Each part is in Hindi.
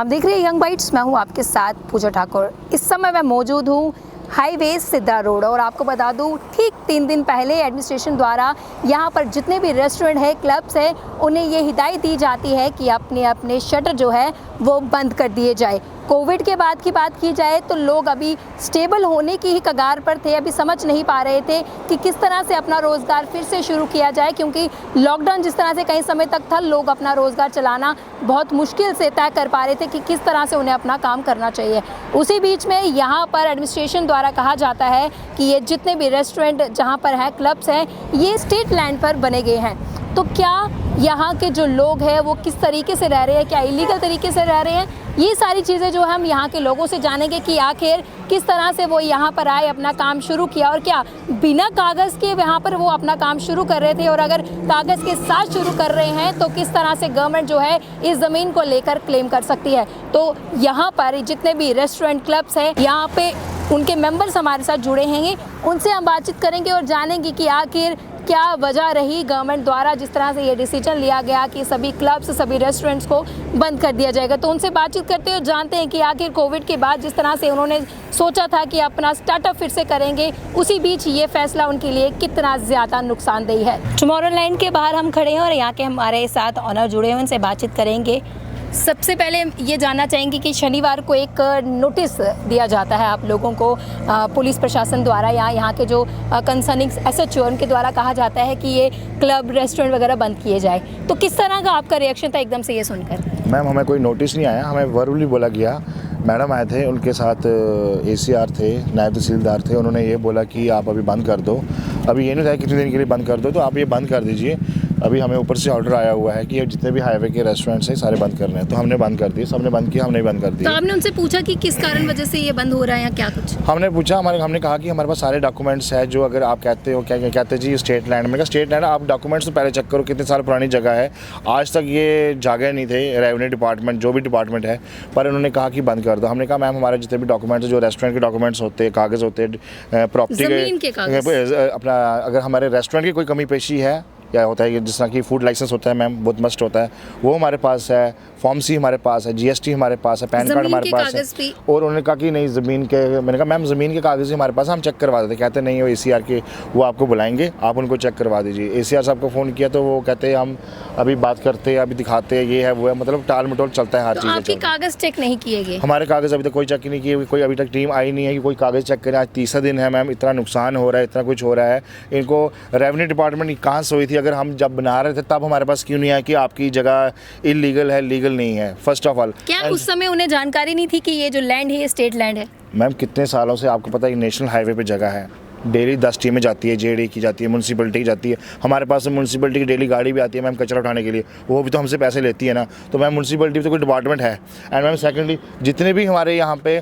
आप देख रहे हैं यंग बाइट्स, मैं हूं आपके साथ पूजा ठाकुर। इस समय मैं मौजूद हूं हाईवे सिद्धा रोड और आपको बता दूं ठीक 3 दिन पहले एडमिनिस्ट्रेशन द्वारा यहां पर जितने भी रेस्टोरेंट है, क्लब्स है, उन्हें ये हिदायत दी जाती है कि अपने अपने शटर जो है वो बंद कर दिए जाए। कोविड के बाद की बात की जाए तो लोग अभी स्टेबल होने की ही कगार पर थे, अभी समझ नहीं पा रहे थे कि किस तरह से अपना रोज़गार फिर से शुरू किया जाए, क्योंकि लॉकडाउन जिस तरह से कई समय तक था, लोग अपना रोज़गार चलाना बहुत मुश्किल से तय कर पा रहे थे कि किस तरह से उन्हें अपना काम करना चाहिए। उसी बीच में यहाँ पर एडमिनिस्ट्रेशन द्वारा कहा जाता है कि ये जितने भी रेस्टोरेंट जहाँ पर हैं, क्लब्स हैं, ये स्टेट लैंड पर बने गए हैं। तो क्या यहाँ के जो लोग हैं वो किस तरीके से रह रहे हैं, क्या इलीगल तरीके से रह रहे हैं, ये सारी चीज़ें जो हम यहाँ के लोगों से जानेंगे कि आखिर किस तरह से वो यहाँ पर आए, अपना काम शुरू किया और क्या बिना कागज़ के यहाँ पर वो अपना काम शुरू कर रहे थे, और अगर कागज़ के साथ शुरू कर रहे हैं तो किस तरह से गवर्नमेंट जो है इस ज़मीन को लेकर क्लेम कर सकती है। तो यहाँ पर जितने भी रेस्टोरेंट, क्लब्स हैं, यहाँ पे उनके मेंबर्स हमारे साथ जुड़े हैं, उनसे हम बातचीत करेंगे और जानेंगे कि आखिर क्या वजह रही गवर्नमेंट द्वारा जिस तरह से ये डिसीजन लिया गया कि सभी क्लब्स, सभी रेस्टोरेंट्स को बंद कर दिया जाएगा। तो उनसे बातचीत करते हुए जानते हैं कि आखिर कोविड के बाद जिस तरह से उन्होंने सोचा था कि अपना स्टार्टअप फिर से करेंगे, उसी बीच ये फैसला उनके लिए कितना ज़्यादा नुकसानदेही है। टुमारोलैंड के बाहर हम खड़े हैं और यहाँ के हमारे साथ ऑनर जुड़े हुए, उनसे बातचीत करेंगे। सबसे पहले ये जानना चाहेंगे कि शनिवार को एक नोटिस दिया जाता है आप लोगों को पुलिस प्रशासन द्वारा, या यहाँ के जो कंसर्निंग SHO उनके द्वारा कहा जाता है कि ये क्लब, रेस्टोरेंट वगैरह बंद किए जाए। तो किस तरह का आपका रिएक्शन था एकदम से ये सुनकर? मैम, हमें कोई नोटिस नहीं आया, हमें वर्बली बोला गया। मैडम आए थे, उनके साथ ACR थे, नायब तहसीलदार थे, उन्होंने ये बोला कि आप अभी बंद कर दो। अभी ये नहीं था कितने दिन के लिए बंद कर दो, तो आप ये बंद कर दीजिए। अभी हमें ऊपर से ऑर्डर आया हुआ है कि ये जितने भी हाईवे के रेस्टोरेंट्स हैं सारे बंद करने हैं, तो हमने बंद कर दिए। सबने बंद किया, हमने बंद कर दिया। तो आपने उनसे पूछा कि किस कारण वजह से ये बंद हो रहा है या क्या कुछ? हमने पूछा, हमने कहा कि हमारे पास सारे डॉक्यूमेंट्स हैं, जो अगर आप कहते हो, क्या कहते जी स्टेट लैंड में, स्टेट लैंड आप डॉक्यूमेंट्स तो पहले चेक करो, कितने साल पुरानी जगह है, आज तक ये जागे नहीं थे। रेवेन्यू डिपार्टमेंट, जो भी डिपार्टमेंट है, पर उन्होंने कहा कि बंद कर दो। हमने कहा मैम, हमारे जितने भी डॉक्यूमेंट्स, जो रेस्टोरेंट के डॉक्यूमेंट्स होते हैं, कागज़ होते हैं, प्रॉपर्टी के अपना, अगर हमारे रेस्टोरेंट की कोई कमी पेशी है या होता है, जिस तरह की फूड लाइसेंस होता है मैम, बहुत मस्ट होता है, वो हमारे पास है, फॉर्म C हमारे पास है, GST हमारे पास है, पैन कार्ड हमारे पास है। और उन्होंने कहा कि नहीं ज़मीन के, मैंने कहा मैम ज़मीन के कागज़ हमारे पास, हम चेक करवा देते। कहते नहीं, वो ACR के वो आपको बुलाएंगे, आप उनको चेक करवा दीजिए। ACR साहब को फ़ोन किया तो वो कहते हम अभी बात करते हैं, अभी दिखाते हैं, ये है वो है, मतलब टाल मटोल चलता है हर चीज़। आपके कागज़ चेक नहीं किए गए? हमारे कागज़ अभी तक कोई चेक नहीं किए, कोई अभी तक टीम आई नहीं है कि कोई कागज़ चेक करे। आज तीसरा दिन है मैम, इतना नुकसान हो रहा है, इतना कुछ हो रहा है। इनको रेवेन्यू डिपार्टमेंट कहाँ से हुई थी? अगर हम जब बना रहे थे तब हमारे पास क्यों नहीं आया कि आपकी जगह इलीगल है, लीगल नहीं है? फर्स्ट ऑफ ऑल, क्या उस समय उन्हें जानकारी नहीं थी कि ये जो लैंड है ये स्टेट लैंड है? मैम, कितने सालों से आपको पता है नेशनल हाईवे पे जगह है, डेली 10 टीमें जाती है, JD की जाती है, म्यूनसिपलिटी की जाती है। हमारे पास म्यूनसिपलिटी की डेली गाड़ी भी आती है मैम कचरा उठाने के लिए, वो भी तो हमसे पैसे लेती है ना। तो मैम, म्यूनसिपलिटी तो कोई डिपार्टमेंट है। एंड मैम, सेकेंडली, जितने भी हमारे यहाँ पे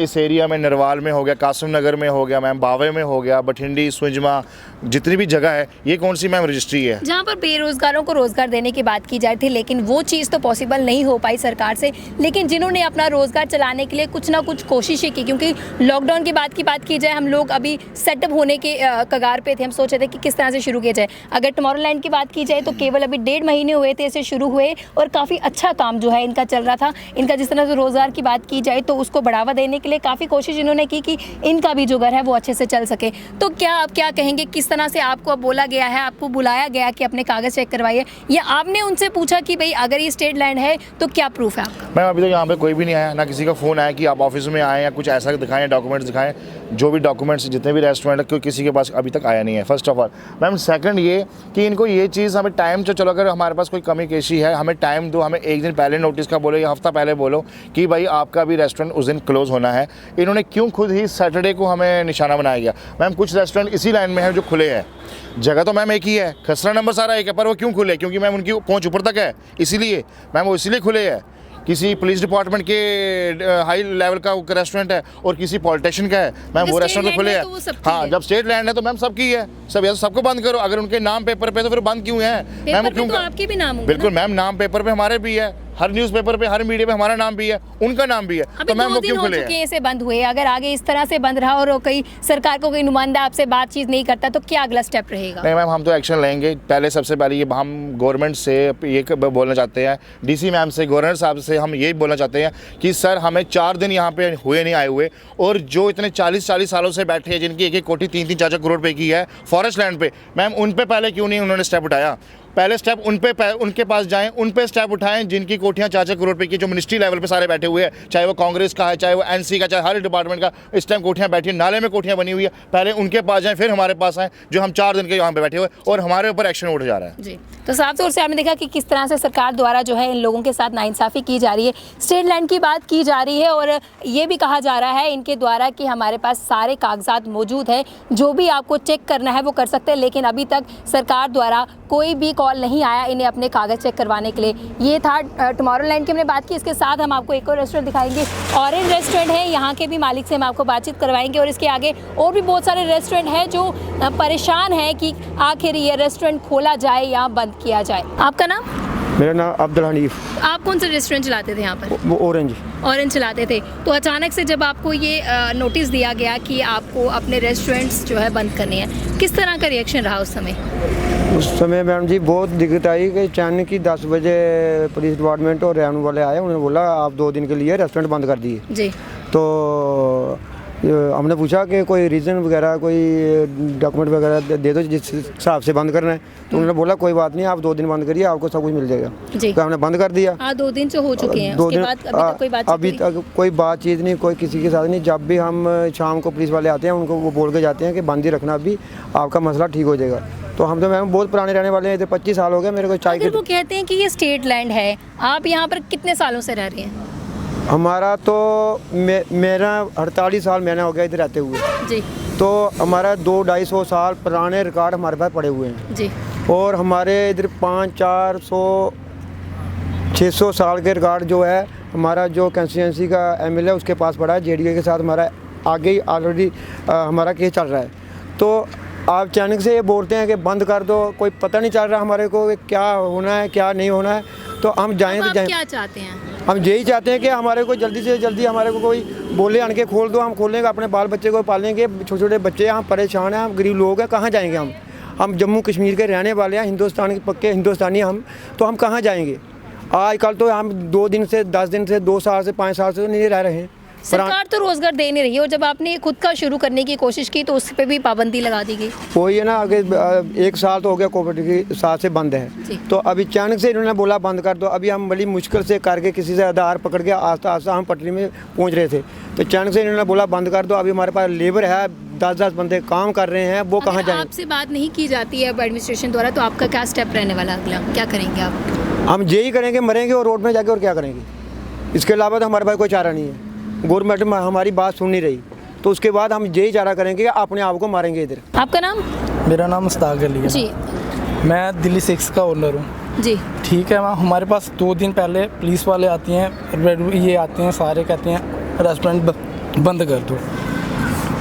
इस एरिया में, नरवाल में हो गया, कासिम नगर में हो गया मैम, बावे में हो गया, बठिंडी, सुंजमा, जितनी भी जगह है, ये कौन सी मैम रजिस्ट्री है? जहाँ पर बेरोजगारों को रोजगार देने की बात की जाती थी, लेकिन वो चीज़ तो पॉसिबल नहीं हो पाई सरकार से। लेकिन जिन्होंने अपना रोजगार चलाने के लिए कुछ ना कुछ कोशिशें की, क्योंकि लॉकडाउन के बाद की बात की जाए, हम लोग अभी सेटअप होने के कगार पे थे। हम सोच रहे थे कि किस तरह से शुरू किया जाए। अगर टुमारोलैंड की बात की जाए तो केवल अभी 1.5 महीने हुए थे इसे शुरू हुए, और काफ़ी अच्छा काम जो है इनका चल रहा था। इनका जिस तरह से रोज़गार की बात की जाए तो उसको बढ़ावा देने के लिए काफ़ी कोशिश इन्होंने की कि इनका भी जो घर है वो अच्छे से चल सके। तो क्या आप क्या कहेंगे, किस तरह से आपको अब बोला गया है, आपको बुलाया गया कि अपने कागज़ चेक करवाइए, या आपने उनसे पूछा कि भाई अगर ये स्टेट लैंड है तो क्या प्रूफ है आपका? मैम, अभी तक यहाँ पे कोई भी नहीं आया, ना किसी का फ़ोन आया कि आप ऑफिस में आए या कुछ ऐसा दिखाएं, डॉक्यूमेंट्स दिखाएं। जो भी डॉक्यूमेंट्स जितने भी रेस्टोरेंट है, किसी के पास अभी तक आया नहीं है, first of all. Ma'am, second ये कि इनको ये चीज़ हमें टाइम, तो चलो अगर हमारे पास कोई कमी पेशी है, हमें टाइम दो, हमें एक दिन पहले नोटिस का बोलो या हफ्ता पहले बोलो कि भाई आपका भी रेस्टोरेंट उस दिन क्लोज़ होना है। इन्होंने क्यों खुद ही सैटरडे को हमें निशाना बनाया गया? मैम, कुछ रेस्टोरेंट इसी लाइन में है जो खुले हैं, जगह तो मैम एक ही है, खसरा नंबर सारा एक है, पर वो क्यों खुले? क्योंकि मैम उनकी पहुँच ऊपर तक है, इसीलिए मैम वो इसीलिए खुले है। किसी पुलिस डिपार्टमेंट के हाई लेवल का रेस्टोरेंट है और किसी पॉलिटिशियन का है मैम, वो रेस्टोरेंट तो खुले हैं। हाँ, जब स्टेट लैंड है तो मैम सबकी है, सब या सबको बंद करो। अगर उनके नाम पेपर पे तो फिर बंद क्यों है मैम? क्यों? तो आपके भी नाम होंगे। बिल्कुल मैम, नाम पेपर पे हमारे भी है, हर न्यूज़पेपर पे, हर मीडिया पे हमारा नाम भी है, उनका नाम भी है, अभी तो मैम 2 वो दिन क्यों हो खुले चुके हैं? हैं इसे बंद हुए, अगर आगे इस तरह से बंद रहा और कोई सरकार को कोई नुमाइंदा आपसे बातचीत नहीं करता तो क्या अगला स्टेप रहेगा? नहीं मैम, हम तो एक्शन लेंगे। पहले सबसे पहले ये हम गवर्नमेंट से ये बोलना चाहते हैं, डीसी मैम से, गवर्नर साहब से हम यही बोलना चाहते हैं कि सर हमें 4 दिन यहाँ पे हुए नहीं आए हुए, और जो इतने 40 सालों से बैठे हैं, जिनकी एक कोठी 3-3 4-4 करोड़ रुपए की है फॉरेस्ट लैंड पे, मैम उन पे पहले क्यों नहीं उन्होंने स्टेप उठाया? पहले स्टेप उनके पास जाएं, उन पे स्टेप उठाएं जिनकी कोठियाँ 4-4 करोड़ रुपए की, जो मिनिस्ट्री लेवल पे सारे बैठे हुए हैं, चाहे वो कांग्रेस का है, चाहे वो एनसी का, चाहे हर डिपार्टमेंट का इस टाइम कोठियाँ बैठी हैं, नाले में कोठियाँ बनी हुई है। पहले उनके पास जाएं, फिर हमारे पास आएँ, जो हम 4 दिन के यहाँ पे बैठे हुए और हमारे ऊपर एक्शन उठ जा रहा है। जी, तो साफ तौर से आपने देखा कि किस तरह से सरकार द्वारा जो है इन लोगों के साथ नाइंसाफ़ी की जा रही है, स्टेट लैंड की बात की जा रही है, और ये भी कहा जा रहा है इनके द्वारा कि हमारे पास सारे कागजात मौजूद हैं, जो भी आपको चेक करना है वो कर सकते हैं, लेकिन अभी तक सरकार द्वारा कोई भी कॉल नहीं आया इन्हें अपने कागज़ चेक करवाने के लिए। ये था टुमारोलैंड की हमने बात की। इसके साथ हम आपको एक और रेस्टोरेंट दिखाएंगे, ऑरेंज रेस्टोरेंट है, यहाँ के भी मालिक से हम आपको बातचीत करवाएंगे, और इसके आगे और भी बहुत सारे रेस्टोरेंट हैं जो परेशान हैं कि आखिर ये रेस्टोरेंट खोला जाए या बंद किया जाए। आपका नाम? मेरा नाम अब्दुल हनीफ। आप कौन सा रेस्टोरेंट चलाते थे यहाँ पर? वो ऑरेंज। ऑरेंज चलाते थे, तो अचानक से जब आपको ये नोटिस दिया गया कि आपको अपने रेस्टोरेंट्स जो है बंद करने हैं, किस तरह का रिएक्शन रहा उस समय? उस समय मैडम जी बहुत दिक्कत आई कि अचानक ही 10 बजे पुलिस डिपार्टमेंट और रेवेन्यू वाले आए, उन्होंने बोला आप 2 दिन के लिए रेस्टोरेंट बंद कर दिए। जी। तो हमने पूछा कि कोई रीज़न वगैरह, कोई डॉक्यूमेंट वगैरह दे दो जिस हिसाब से बंद करना है, तो उन्होंने बोला कोई बात नहीं, आप 2 दिन बंद करिए, आपको सब कुछ मिल जाएगा। जी। तो हमने बंद कर दिया। हाँ, 2 दिन जो हो चुके हैं, उसके बाद अभी तक कोई बातचीत अभी तक कोई बातचीत नहीं, कोई किसी के साथ नहीं। जब भी हम शाम को पुलिस वाले आते हैं, उनको वो बोल के जाते हैं कि बंद ही रखना, अभी आपका मसला ठीक हो जाएगा। तो हम तो मैम बहुत पुराने रहने वाले हैं, इधर 25 साल हो गए मेरे को चाय के। अगर वो कहते हैं कि ये स्टेट लैंड है, आप यहाँ पर कितने सालों से रह रहे हैं? हमारा तो मेरा 48 साल मैंने हो गया इधर रहते हुए। जी। तो हमारा 200-250 साल पुराने रिकॉर्ड हमारे पास पड़े हुए हैं। जी। और हमारे इधर 500-400-600 साल के रिकॉर्ड जो है हमारा जो कंस्टिट्यूंसी का एमएलए उसके पास पड़ा है, जेडीए के साथ हमारा आगे ही ऑलरेडी हमारा केस चल रहा है। तो आप अचानक से ये बोलते हैं कि बंद कर दो, कोई पता नहीं चल रहा हमारे को कि क्या होना है क्या नहीं होना है। तो हम जाएँ तो जाएँ, क्या चाहते हैं? हम यही चाहते हैं कि हमारे को जल्दी से जल्दी हमारे को कोई बोले आन के खोल दो, हम खोलेंगे, अपने बाल बच्चे को पालेंगे। छोटे छोटे बच्चे हैं, हम परेशान हैं, हम गरीब लोग हैं, कहाँ जाएंगे हम जम्मू कश्मीर के रहने वाले हैं, हिंदुस्तान के पक्के हिंदुस्तानी हम, तो हम कहाँ जाएंगे? आजकल तो हम 2 दिन से 10 दिन से 2 साल से 5 साल से तो नहीं रह रहे हैं। सरकार तो रोजगार दे नहीं रही है, और जब आपने खुद का शुरू करने की कोशिश की तो उस पर भी पाबंदी लगा दी गई। वही है ना, आगे 1 साल तो हो गया कोविड के साथ से बंद है, तो अभी अचानक से इन्होंने बोला बंद कर दो। अभी हम बड़ी मुश्किल से करके किसी से आधार पकड़ के आस्ता आस्ता हम पटरी में पहुंच रहे थे, तो अचानक से इन्होंने बोला बंद कर दो। अभी हमारे पास लेबर है, 10-10 बंदे काम कर रहे हैं, वो कहाँ जाएंगे? आपसे बात नहीं की जाती है अब एडमिनिस्ट्रेशन द्वारा, तो आपका क्या स्टेप रहने वाला अगला, क्या करेंगे आप? हम यही करेंगे, मरेंगे और रोड में जाके और क्या करेंगे? इसके अलावा तो हमारे पास कोई चारा नहीं है। गवर्नमेंट हमारी बात सुन नहीं रही, तो उसके बाद हम यही चारा करेंगे, अपने आप को मारेंगे इधर। आपका नाम? मेरा नाम मुस्ताक अली है जी। मैं दिल्ली 6 का ओनर हूँ। जी। ठीक है मैम, हमारे पास 2 दिन पहले पुलिस वाले आती हैं, ये आते हैं सारे, कहते हैं रेस्टोरेंट बंद कर दो।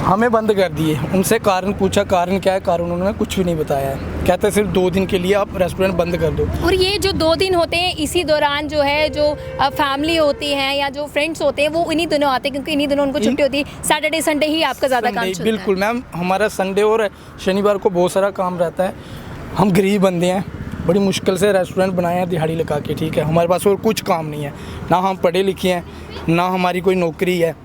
हमें बंद कर दिए। उनसे कारण पूछा, कारण क्या है? कारण उन्होंने कुछ भी नहीं बताया है। कहते सिर्फ 2 दिन के लिए आप रेस्टोरेंट बंद कर दो। और ये जो 2 दिन होते हैं, इसी दौरान जो है जो फैमिली होती है या जो फ्रेंड्स होते हैं वो इन्हीं दिनों आते हैं, क्योंकि इन्हीं दिनों उनको छुट्टी होती है। सैटरडे संडे ही आपका ज़्यादा काम चलता है। बिल्कुल मैम, हमारा संडे और शनिवार को बहुत सारा काम रहता है। हम गरीब बंदे हैं, बड़ी मुश्किल से रेस्टोरेंट बनाए हैं दिहाड़ी लगा के। ठीक है, हमारे पास और कुछ काम नहीं है, ना हम पढ़े लिखे हैं, ना हमारी कोई नौकरी है,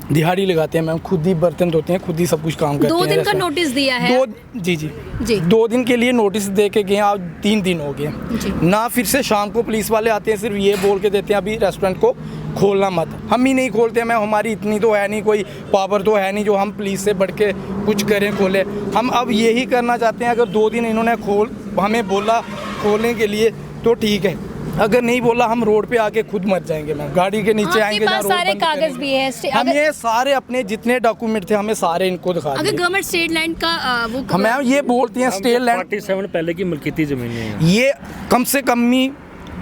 दिहाड़ी लगाते हैं मैम, खुद ही बर्तन धोते हैं, खुद ही सब कुछ काम करते हैं। 2 दिन का नोटिस दिया है? जी 2 दिन के लिए नोटिस दे के गए, आज 3 दिन हो गए ना। फिर से शाम को पुलिस वाले आते हैं, सिर्फ ये बोल के देते हैं अभी रेस्टोरेंट को खोलना मत। हम ही नहीं खोलते मैम, हमारी इतनी तो है नहीं, कोई पावर तो है नहीं जो हम पुलिस से बढ़ के कुछ करें, खोले। हम अब यही करना चाहते हैं, अगर 2 दिन इन्होंने हमें बोला खोलने के लिए तो ठीक है, अगर नहीं बोला हम रोड पे आके खुद मर जाएंगे मैम, गाड़ी के नीचे आएंगे। सारे कागज भी है, हम ये सारे अपने जितने डॉक्यूमेंट थे हमें सारे इनको दिखा दिए। अगर गवर्नमेंट स्टेट लैंड का वो हमें ये बोलती हैं स्टेट लैंड 47 पहले की मिल्कियती जमीन है। ये कम से कम ही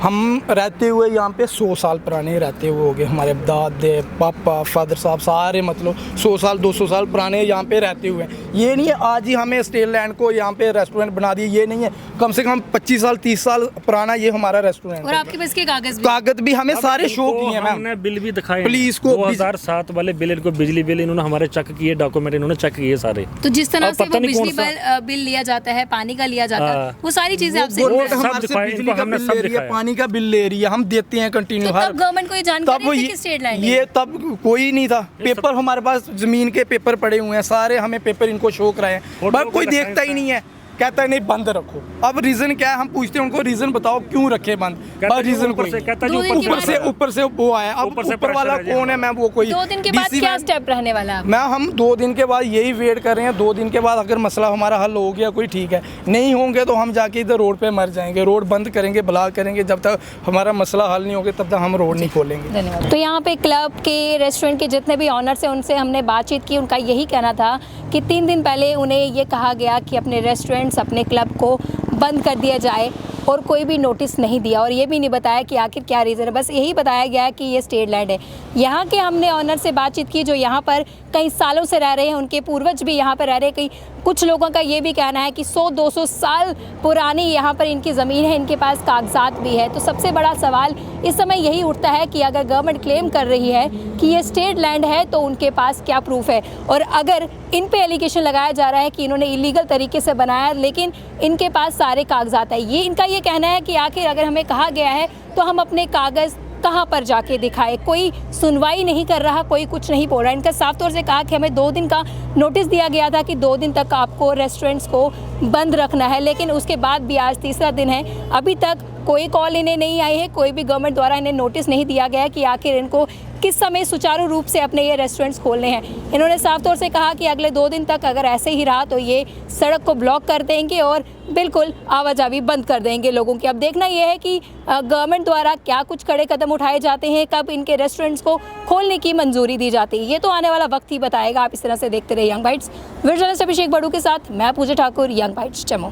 हम रहते हुए यहाँ पे 100 साल पुराने रहते हुए हो गए, हमारे दादे पापा फादर साहब सारे मतलब 100 साल 200 साल पुराने यहाँ पे रहते हुए हैं। ये नहीं है आज ही हमें स्टेट लैंड को यहाँ पे रेस्टोरेंट बना दिए, ये नहीं है, कम से कम 25 साल 30 साल पुराना ये हमारा रेस्टोरेंट और है। आपके पास के कागज भी हमें सारे शो किए हैं मैम, हमने बिल भी दिखाए पुलिस को 2007 वाले बिल, इनको बिजली बिल इन्होंने हमारे चेक किए, डॉक्यूमेंट इन्होंने चेक किए सारे। तो जिस तरह अब से पता वो नहीं बिजली कौन बिल लिया जाता है, पानी का लिया जाता है, हाँ। वो सारी चीजें आपसे गवर्नमेंट सब हमारे से दिखाया, बिजली इनको का हमने बिल सब ले रही है, दिखाया। पानी का बिल ले रही है, हम देते हैं कंटिन्यू तो तब गवर्नमेंट को ये जानकारी थी कि स्टेट लैंड है? ये तब कोई नहीं था, पेपर हमारे पास जमीन के पेपर पड़े हुए हैं सारे, हमें पेपर इनको शो कराए हैं, फोटो बट कोई को देखता ही नहीं है, कहता है नहीं बंद रखो। अब रीजन क्या है, हम पूछते हैं उनको रीजन बताओ क्यों रखे बंद, कहता बस जी रीजन ऊपर कोई से, कहता जी दो दिन के ऊपर से वो आया। अब ऊपर से ऊपर वाला pressure है जी कौन है मैम, वो कोई 2 दिन के बाद DC क्या मैम। स्टेप रहने वाला है? मैं हम 2 दिन के बाद यही वेट कर रहे हैं, 2 दिन के बाद अगर मसला हमारा हल हो गया कोई ठीक है, नहीं होंगे तो हम जाके इधर रोड पे मर जाएंगे, रोड बंद करेंगे, ब्लॉक करेंगे, जब तक हमारा मसला हल नहीं होगा तब तक हम रोड नहीं खोलेंगे। धन्यवाद। तो यहाँ पे क्लब के रेस्टोरेंट के जितने भी ऑनर्स हैं उनसे हमने बातचीत की, उनका यही कहना था कि 3 दिन पहले उन्हें ये कहा गया कि अपने रेस्टोरेंट्स अपने क्लब को बंद कर दिया जाए और कोई भी नोटिस नहीं दिया और ये भी नहीं बताया कि आखिर क्या रीज़न है, बस यही बताया गया है कि ये स्टेट लैंड है। यहाँ के हमने ऑनर से बातचीत की जो यहाँ पर कई सालों से रह रहे हैं, उनके पूर्वज भी यहाँ पर रह रहे हैं, कई कुछ लोगों का ये भी कहना है कि 100-200 साल पुरानी यहाँ पर इनकी ज़मीन है, इनके पास कागजात भी है। तो सबसे बड़ा सवाल इस समय यही उठता है कि अगर गवर्नमेंट क्लेम कर रही है कि ये स्टेट लैंड है तो उनके पास क्या प्रूफ है, और अगर इन पे एलिगेशन लगाया जा रहा है कि इन्होंने इलीगल तरीके से बनाया लेकिन इनके पास सारे कागजात है, ये इनका ये कहना है कि आखिर अगर हमें कहा गया है तो हम अपने कागज़ कहाँ पर जाके दिखाए। कोई सुनवाई नहीं कर रहा, कोई कुछ नहीं बोल रहा। इनका साफ तौर से कहा कि हमें 2 दिन का नोटिस दिया गया था कि 2 दिन तक आपको रेस्टोरेंट्स को बंद रखना है, लेकिन उसके बाद भी आज तीसरा दिन है, अभी तक कोई कॉल इन्हें नहीं आई है, कोई भी गवर्नमेंट द्वारा इन्हें नोटिस नहीं दिया गया कि आखिर इनको किस समय सुचारू रूप से अपने ये रेस्टोरेंट्स खोलने हैं। इन्होंने साफ तौर से कहा कि अगले 2 दिन तक अगर ऐसे ही रहा तो ये सड़क को ब्लॉक कर देंगे और बिल्कुल आवाजाही बंद कर देंगे लोगों की। अब देखना यह है कि गवर्नमेंट द्वारा क्या कुछ कड़े कदम उठाए जाते हैं, कब इनके रेस्टोरेंट्स को खोलने की मंजूरी दी जाती है, ये तो आने वाला वक्त ही बताएगा। आप इस तरह से देखते रहे यंग बाइट्स। वीडियो जर्नलिस्ट अभिषेक बड़ू के साथ मैं पूजा ठाकुर, यंग बाइट्स, जम्मू।